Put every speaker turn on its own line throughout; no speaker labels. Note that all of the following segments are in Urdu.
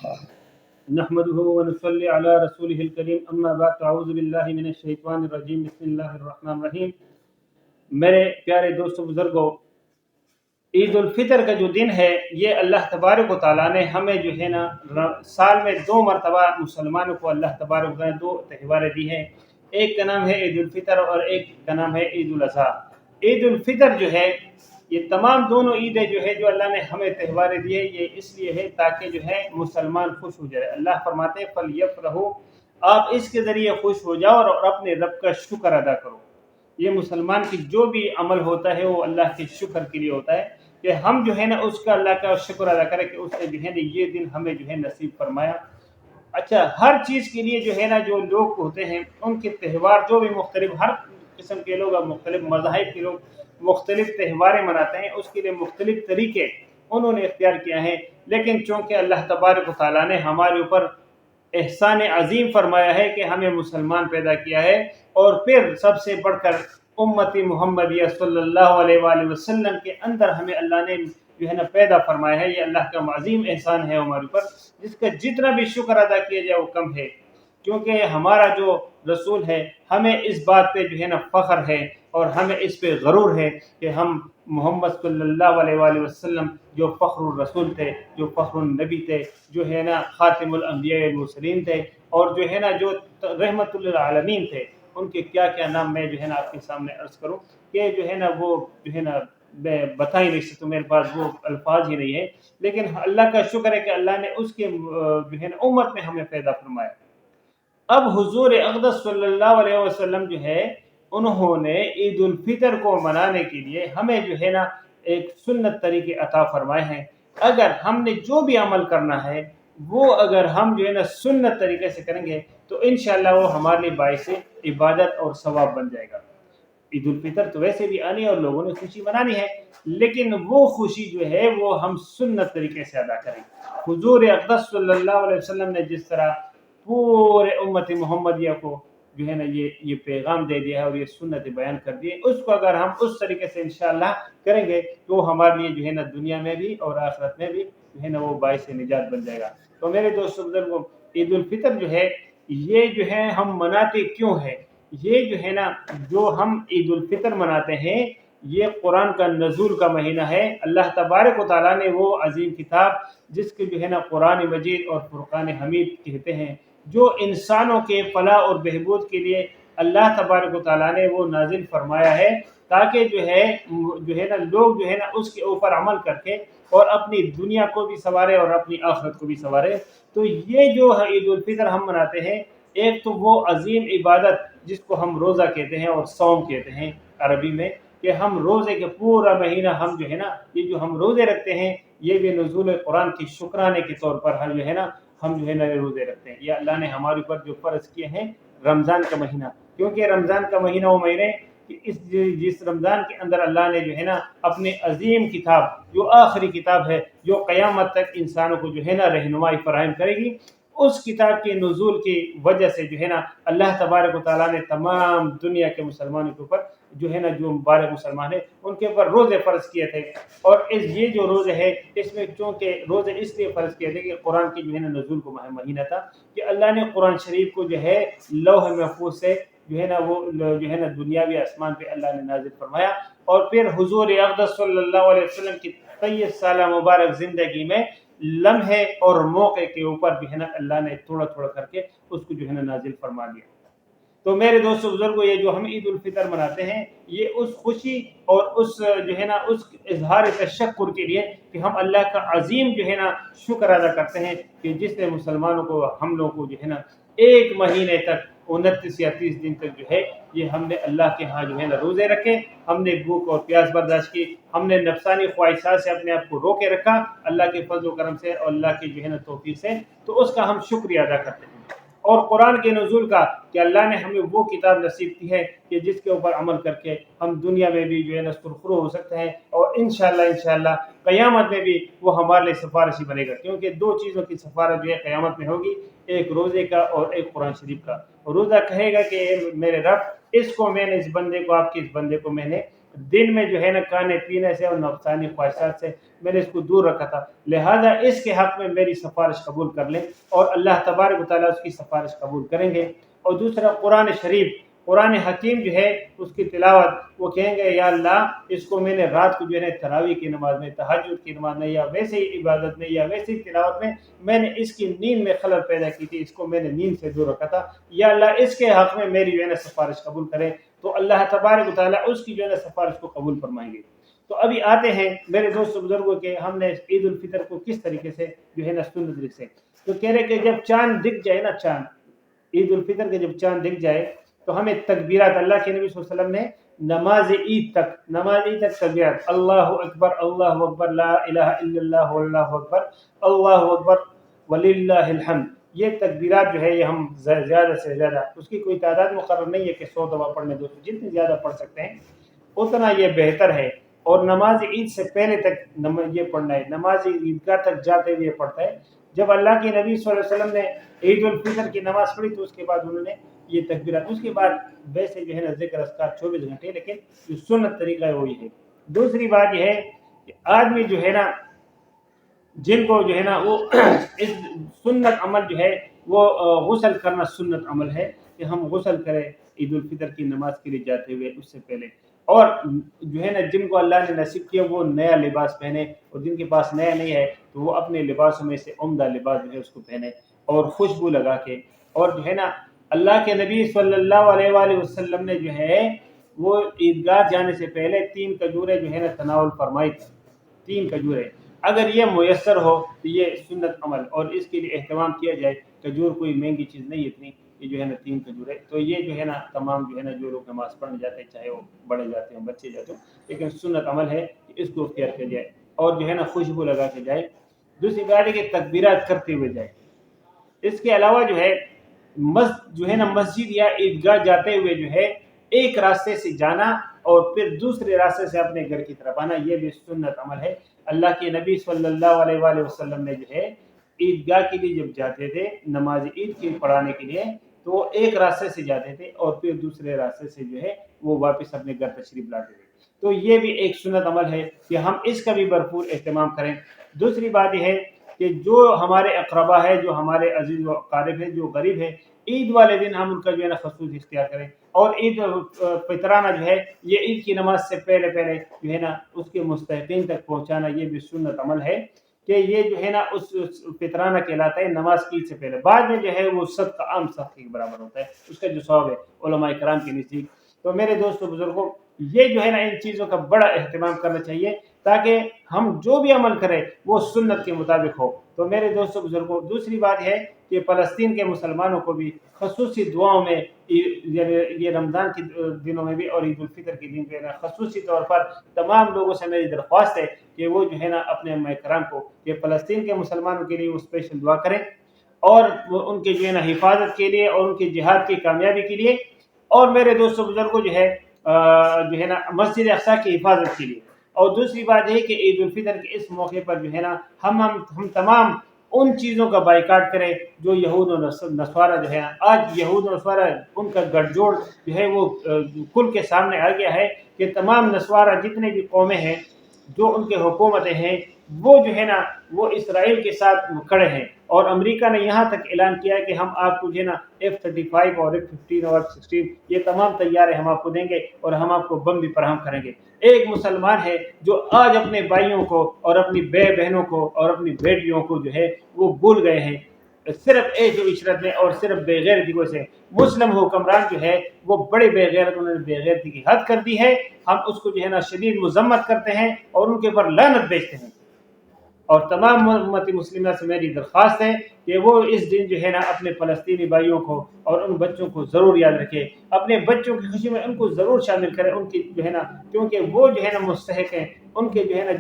نحمده ونصلي على رسوله الكريم اما بعد اعوذ باللہ من الشیطان الرجیم بسم اللہ الرحمن الرحیم۔ میرے پیارے دوستو بزرگوں، عید الفطر کا جو دن ہے یہ اللہ تبارک و تعالیٰ نے ہمیں جو ہے نا سال میں 2 مرتبہ مسلمانوں کو اللہ تبارک و تعالیٰ نے 2 تہواریں دی ہیں۔ ایک کا نام ہے عید الفطر اور ایک کا نام ہے عید الاضحیٰ۔ عید الفطر جو ہے یہ تمام دونوں عیدیں جو ہے جو اللہ نے ہمیں تہواریں دی ہے یہ اس لیے ہے تاکہ جو ہے مسلمان خوش ہو جائے۔ اللہ فرماتے ہیں فَلْيَفْرَحُوا، آپ اس کے ذریعے خوش ہو جاؤ اور اپنے رب کا شکر ادا کرو۔ یہ مسلمان کی جو بھی عمل ہوتا ہے وہ اللہ کے شکر کے لیے ہوتا ہے کہ ہم جو ہے نا اس کا اللہ کا شکر ادا کریں کہ اس نے جو ہے نا یہ دن ہمیں جو ہے نصیب فرمایا۔ اچھا، ہر چیز کے لیے جو ہے نا جو لوگ ہوتے ہیں ان کے تہوار جو بھی مختلف، ہر قسم کے لوگ، مختلف مذاہب کے لوگ مختلف تہواریں مناتے ہیں، اس کے لیے مختلف طریقے انہوں نے اختیار کیا ہے، لیکن چونکہ اللہ تبارک و تعالیٰ نے ہمارے اوپر احسان عظیم فرمایا ہے کہ ہمیں مسلمان پیدا کیا ہے، اور پھر سب سے بڑھ کر امتی محمدیہ صلی اللہ علیہ وآلہ وسلم کے اندر ہمیں اللہ نے جو ہے نا پیدا فرمایا ہے۔ یہ اللہ کا عظیم احسان ہے ہمارے اوپر، جس کا جتنا بھی شکر ادا کیا جائے وہ کم ہے، کیونکہ ہمارا جو رسول ہے ہمیں اس بات پہ جو ہے نا فخر ہے اور ہمیں اس پہ غرور ہے کہ ہم محمد صلی اللہ علیہ وآلہ وسلم جو فخر الرسول تھے، جو فخر النبی تھے، جو ہے نا خاتم الانبیاء والمرسلین تھے، اور جو ہے نا جو رحمت للعالمین تھے، ان کے کیا کیا نام میں جو ہے نا آپ کے سامنے عرض کروں کہ جو ہے نا وہ جو ہے نا میں بتا ہی نہیں سکتا، میرے پاس وہ الفاظ ہی نہیں ہے، لیکن اللہ کا شکر ہے کہ اللہ نے اس کے جو ہے نا امت میں ہمیں پیدا فرمایا۔ اب حضور اقدس صلی اللہ علیہ وسلم جو ہے انہوں نے عید الفطر کو منانے کے لیے ہمیں جو ہے نا ایک سنت طریقے عطا فرمائے ہیں۔ اگر ہم نے جو بھی عمل کرنا ہے وہ اگر ہم جو ہے نا سنت طریقے سے کریں گے تو انشاءاللہ وہ ہمارے لیے باعث عبادت اور ثواب بن جائے گا۔ عید الفطر تو ویسے بھی آنی اور لوگوں نے خوشی منانی ہے، لیکن وہ خوشی جو ہے وہ ہم سنت طریقے سے ادا کریں۔ حضور اقدس صلی اللہ علیہ وسلم نے جس طرح پورے امت محمدیہ کو جو ہے نا یہ پیغام دے دیا ہے اور یہ سنت بیان کر دی ہے، اس کو اگر ہم اس طریقے سے انشاءاللہ کریں گے تو ہمارے لیے جو ہے نا دنیا میں بھی اور آخرت میں بھی جو ہے نا وہ باعث نجات بن جائے گا۔ تو میرے دوستو بزرگوں، عید الفطر جو ہے یہ جو ہے ہم مناتے کیوں ہے؟ یہ جو ہے نا جو ہم عید الفطر مناتے ہیں یہ قرآن کا نزول کا مہینہ ہے۔ اللہ تبارک و تعالیٰ نے وہ عظیم کتاب جس کے جو ہے نا قرآن مجید اور فرقان حمید کہتے ہیں، جو انسانوں کے فلاح اور بہبود کے لیے اللہ تبارک و تعالیٰ نے وہ نازل فرمایا ہے، تاکہ جو ہے نا لوگ جو ہے نا اس کے اوپر عمل کر کے اور اپنی دنیا کو بھی سنوارے اور اپنی آخرت کو بھی سنوارے۔ تو یہ جو عید الفطر ہم مناتے ہیں، ایک تو وہ عظیم عبادت جس کو ہم روزہ کہتے ہیں اور صوم کہتے ہیں عربی میں، کہ ہم روزے کے پورا مہینہ ہم جو ہے نا یہ جو ہم روزے رکھتے ہیں یہ بھی نزول قرآن کی شکرانے کے طور پر ہم جو ہے نا روزے رکھتے ہیں۔ یہ اللہ نے ہمارے اوپر جو فرض کیے ہیں رمضان کا مہینہ، کیونکہ رمضان کا مہینہ وہ مہینے کہ جس رمضان کے اندر اللہ نے جو ہے نا اپنے عظیم کتاب جو آخری کتاب ہے جو قیامت تک انسانوں کو جو ہے نا رہنمائی فراہم کرے گی، اس کتاب کے نزول کی وجہ سے جو ہے نا اللہ تبارک و تعالیٰ نے تمام دنیا کے مسلمانوں کے اوپر جو ہے نا جو مبارک مسلمان ہیں ان کے اوپر روزے فرض کیے تھے، اور یہ جو روزے ہے اس میں چونکہ روزے اس لیے فرض کیے تھے کہ قرآن کی جو ہے نا نزول کو مہینہ تھا، کہ اللہ نے قرآن شریف کو جو ہے لوح محفوظ سے جو ہے نا وہ جو ہے نا دنیاوی آسمان پہ اللہ نے نازل فرمایا، اور پھر حضور اقدس صلی اللہ علیہ وسلم کی 23 سالہ مبارک زندگی میں لمحے اور موقع کے اوپر جو ہے نا اللہ نے تھوڑا تھوڑا کر کے اس کو جو ہے نا نازل فرما دیا۔ تو میرے دوستو بزرگوں، یہ جو ہم عید الفطر مناتے ہیں یہ اس خوشی اور اس جو ہے نا اس اظہار تشکر کے لیے کہ ہم اللہ کا عظیم جو ہے نا شکر ادا کرتے ہیں کہ جس نے مسلمانوں کو ہم لوگوں کو جو ہے نا ایک مہینے تک 29 یا 30 دن تک جو ہے یہ ہم نے اللہ کے ہاں جو ہے نا روزے رکھے، ہم نے بھوک اور پیاس برداشت کی، ہم نے نفسانی خواہشات سے اپنے آپ کو روکے رکھا اللہ کے فضل و کرم سے اور اللہ کی جو ہے نا توفیق سے، تو اس کا ہم شکریہ ادا کرتے ہیں۔ اور قرآن کے نزول کا کہ اللہ نے ہمیں وہ کتاب نصیب کی ہے کہ جس کے اوپر عمل کر کے ہم دنیا میں بھی جو ہے نا سرخرو ہو سکتے ہیں، اور انشاءاللہ قیامت میں بھی وہ ہمارے لیے سفارشی بنے گا، کیونکہ 2 چیزوں کی سفارش جو ہے قیامت میں ہوگی، ایک روزے کا اور ایک قرآن شریف کا۔ روزہ کہے گا کہ میرے رب اس کو میں نے اس بندے کو، آپ کے اس بندے کو میں نے دن میں جو ہے نا کھانے پینے سے اور نفسانی خواہشات سے میں نے اس کو دور رکھا تھا، لہذا اس کے حق میں میری سفارش قبول کر لیں اور اللہ تبارک و تعالیٰ اس کی سفارش قبول کریں گے۔ اور دوسرا قرآن شریف، قرآن حکیم جو ہے اس کی تلاوت، وہ کہیں گے یا اللہ اس کو میں نے رات کو جو ہے نا تراویح کی نماز میں، تہجد کی نماز میں، یا ویسے ہی عبادت میں، یا ویسے ہی تلاوت میں نے اس کی نیند میں خلل پیدا کی تھی، اس کو میں نے نیند سے دور رکھا تھا، یا اللہ اس کے حق میں میری جو ہے نا سفارش قبول کرے، تو اللہ تبارک و تعالیٰ اس کی جو ہے نا سفارش کو قبول فرمائیں گے۔ تو ابھی آتے ہیں میرے دوست بزرگوں کے، ہم نے عید الفطر کو کس طریقے سے جو ہے نا سنت لکھے، تو کہہ رہے کہ جب چاند دکھ جائے نا، چاند عید الفطر کے جب چاند دکھ جائے تو ہمیں تکبیرات، اللہ کے نبی صلی اللہ علیہ وسلم نے نماز عید تک تکبیرات، اللہ اکبر لا الہ الا اللہ واللہ اکبر اللہ اکبر وللہ الحمد، یہ تکبیرات جو ہے یہ ہم زیادہ سے زیادہ، اس کی کوئی تعداد مقرر نہیں ہے کہ 100 دفعہ پڑھنے، دوستوں جتنی زیادہ پڑھ سکتے ہیں اتنا یہ بہتر ہے۔ اور نماز عید سے پہلے تک یہ پڑھنا ہے، نماز عیدگاہ تک جاتے ہوئے پڑھتا ہے۔ جب اللہ کے نبی صلی اللہ علیہ وسلم نے عید الفطر کی نماز پڑھی تو اس کے بعد انہوں نے یہ تکبیرات، اس کے بعد ویسے جو ہے نا ذکر اذکار 24 گھنٹے، لیکن جو سنت طریقہ ہے وہی ہے۔ دوسری بات یہ ہے کہ آدمی جو ہے نا، جن کو جو ہے نا وہ اس سنت عمل جو ہے وہ غسل کرنا سنت عمل ہے کہ ہم غسل کریں عید الفطر کی نماز کے لیے جاتے ہوئے اس سے پہلے، اور جو ہے نا جن کو اللہ نے نصیب کیا وہ نیا لباس پہنے، اور جن کے پاس نیا نہیں ہے تو وہ اپنے لباسوں میں سے عمدہ لباس جو ہے اس کو پہنے اور خوشبو لگا کے، اور جو ہے نا اللہ کے نبی صلی اللہ علیہ وآلہ وسلم نے جو ہے وہ عیدگاہ جانے سے پہلے 3 کھجوریں جو ہے نا تناول فرمائی تھی، 3 کھجوریں، اگر یہ میسر ہو تو یہ سنت عمل، اور اس کے لیے اہتمام کیا جائے، کھجور کوئی مہنگی چیز نہیں اتنی، یہ جو ہے نا 3 کھجوریں، تو یہ جو ہے نا تمام جو ہے نا جو لوگ نماز پڑھنے جاتے ہیں، چاہے وہ بڑے جاتے ہیں بچے جاتے ہیں، لیکن سنت عمل ہے کہ اس کو اختیار کیا جائے اور جو ہے نا خوشبو لگا کے جائے۔ دوسری بات ہے کہ تکبیرات کرتے ہوئے جائے۔ اس کے علاوہ جو ہے جو ہے نا مسجد یا عیدگاہ جاتے ہوئے جو ہے ایک راستے سے جانا اور پھر دوسرے راستے سے اپنے گھر کی طرف آنا، یہ بھی سنت عمل ہے۔ اللہ کے نبی صلی اللہ علیہ وآلہ وسلم نے جو ہے عیدگاہ کے لیے جب جاتے تھے نماز عید کی پڑھانے کے لیے تو وہ ایک راستے سے جاتے تھے اور پھر دوسرے راستے سے جو ہے وہ واپس اپنے گھر تشریف لاتے تھے، تو یہ بھی ایک سنت عمل ہے کہ ہم اس کا بھی بھرپور اہتمام کریں۔ دوسری بات یہ ہے کہ جو ہمارے اقربا ہے، جو ہمارے عزیز و اقارب ہے، جو غریب ہے، عید والے دن ہم ان کا جو ہے نا خصوص اختیار کریں، اور عید فطرانہ جو ہے یہ عید کی نماز سے پہلے جو ہے نا اس کے مستحقین تک پہنچانا، یہ بھی سنت عمل ہے کہ یہ جو ہے نا اس فطرانہ کہلاتا ہے نماز کی عید سے پہلے، بعد میں جو ہے وہ صدقہ عام صدقے کے برابر ہوتا ہے، اس کا جو ثواب ہے علماء کرام کے نزدیک۔ تو میرے دوستو بزرگوں، یہ جو ہے نا ان چیزوں کا بڑا اہتمام کرنا چاہیے تاکہ ہم جو بھی عمل کریں وہ سنت کے مطابق ہو۔ تو میرے دوستو بزرگوں، دوسری بات ہے کہ فلسطین کے مسلمانوں کو بھی خصوصی دعاؤں میں، یہ رمضان کے دنوں میں بھی اور عید الفطر کے دن پہ خصوصی طور پر تمام لوگوں سے میری درخواست ہے کہ وہ جو ہے نا اپنے علماء کرام کو کہ فلسطین کے مسلمانوں کے لیے وہ اسپیشل دعا کریں، اور وہ ان کے جو ہے نا حفاظت کے لیے اور ان کی جہاد کی کامیابی کے لیے، اور میرے دوستوں بزرگوں جو ہے نا مسجد اقصی کی حفاظت کے لیے۔ اور دوسری بات یہ کہ عید الفطر کے اس موقع پر جو ہے نا ہم تمام ان چیزوں کا بائیکاٹ کریں جو یہود و نصارہ جو ہے، آج یہود و نصارہ ان کا گٹھ جوڑ جو ہے وہ کل کے سامنے آ گیا ہے کہ تمام نصارہ جتنے بھی قومیں ہیں، جو ان کے حکومتیں ہیں، وہ جو ہے نا وہ اسرائیل کے ساتھ کھڑے ہیں، اور امریکہ نے یہاں تک اعلان کیا ہے کہ ہم آپ کو جو ہے نا F-35 اور F-15 اور F-16 یہ تمام طیارے ہم آپ کو دیں گے، اور ہم آپ کو بم بھی فراہم کریں گے۔ ایک مسلمان ہے جو آج اپنے بھائیوں کو اور اپنی بہنوں کو اور اپنی بیٹیوں کو جو ہے وہ بھول گئے ہیں، صرف ایک عشرت میں اور صرف بے غیرتی کی وجہ سے۔ مسلم حکمران جو ہے وہ بڑے بے غیرت، انہوں نے بے غیرتی کی حد کر دی ہے، ہم اس کو جو ہے نا شدید مذمت کرتے ہیں اور ان کے اوپر لعنت بھیجتے ہیں۔ اور تمام امت مسلمہ سے میری درخواست ہے کہ وہ اس دن جو ہے نا اپنے فلسطینی بھائیوں کو اور ان بچوں کو ضرور یاد رکھے، اپنے بچوں کی خوشی میں ان کو ضرور شامل کرے، ان کی جو ہے نا، کیونکہ وہ جو ہے نا مستحق ہیں، ان کے جو ہے نا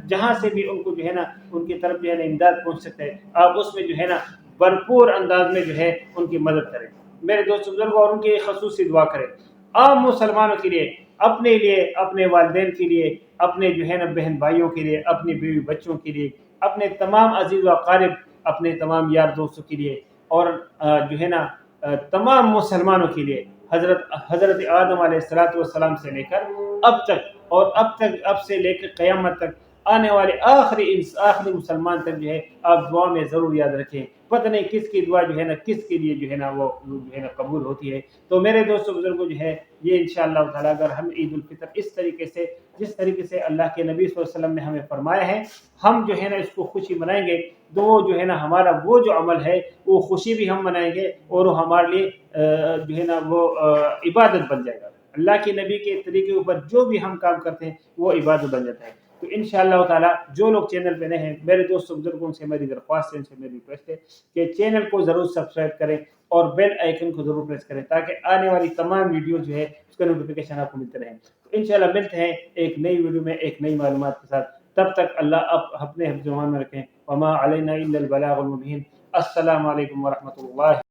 جہاں سے بھی ان کو جو ہے نا ان کی طرف جو ہے نا امداد پہنچ سکتے ہیں، آپ اس میں جو ہے نا بھرپور انداز میں جو ہے ان کی مدد کریں، میرے دوست بزرگوں، اور ان کی خصوصی دعا کریں۔ عام مسلمانوں کے لیے، اپنے لیے، اپنے والدین کے لیے، اپنے جو ہے نا بہن بھائیوں کے لیے، اپنے بیوی بچوں کے لیے، اپنے تمام عزیز و اقارب، اپنے تمام یار دوستوں کے لیے، اور جو ہے نا تمام مسلمانوں کے لیے حضرت آدم علیہ السلام سے لے کر اب تک، اور اب سے لے کر قیامت تک آنے والے آخری مسلمان تک جو ہے آپ دعا میں ضرور یاد رکھیں. پتہ نہیں کس کی دعا جو ہے نا کس کے لیے جو ہے نا وہ جو ہے نا قبول ہوتی ہے. تو میرے دوستوں بزرگوں جو ہے یہ انشاءاللہ تعالیٰ اگر ہم عید الفطر اس طریقے سے، جس طریقے سے اللہ کے نبی صلی اللہ علیہ وسلم نے ہمیں فرمایا ہے، ہم جو ہے نا اس کو خوشی منائیں گے تو وہ جو ہے نا ہمارا وہ جو عمل ہے وہ خوشی بھی ہم منائیں گے اور وہ ہمارے لیے جو ہے نا وہ عبادت بن جائے گا. اللہ کے نبی کے طریقے اوپر جو بھی ہم کام کرتے ہیں وہ عبادت بن جاتا ہے. تو انشاءاللہ تعالیٰ جو لوگ چینل پہ نئے ہیں، میرے دوستوں بزرگوں سے میری درخواست ہے، ان سے میری ریکویسٹ ہے کہ چینل کو ضرور سبسکرائب کریں اور بیل آئیکن کو ضرور پریس کریں تاکہ آنے والی تمام ویڈیو جو ہے اس کا نوٹیفیکیشن آپ کو ملتے رہیں. تو انشاءاللہ ملتے ہیں ایک نئی ویڈیو میں ایک نئی معلومات کے ساتھ. تب تک اللہ اپنے حفظ و امان میں رکھیں. وما علینا الا البلاغ المبین. السلام علیکم ورحمۃ اللہ.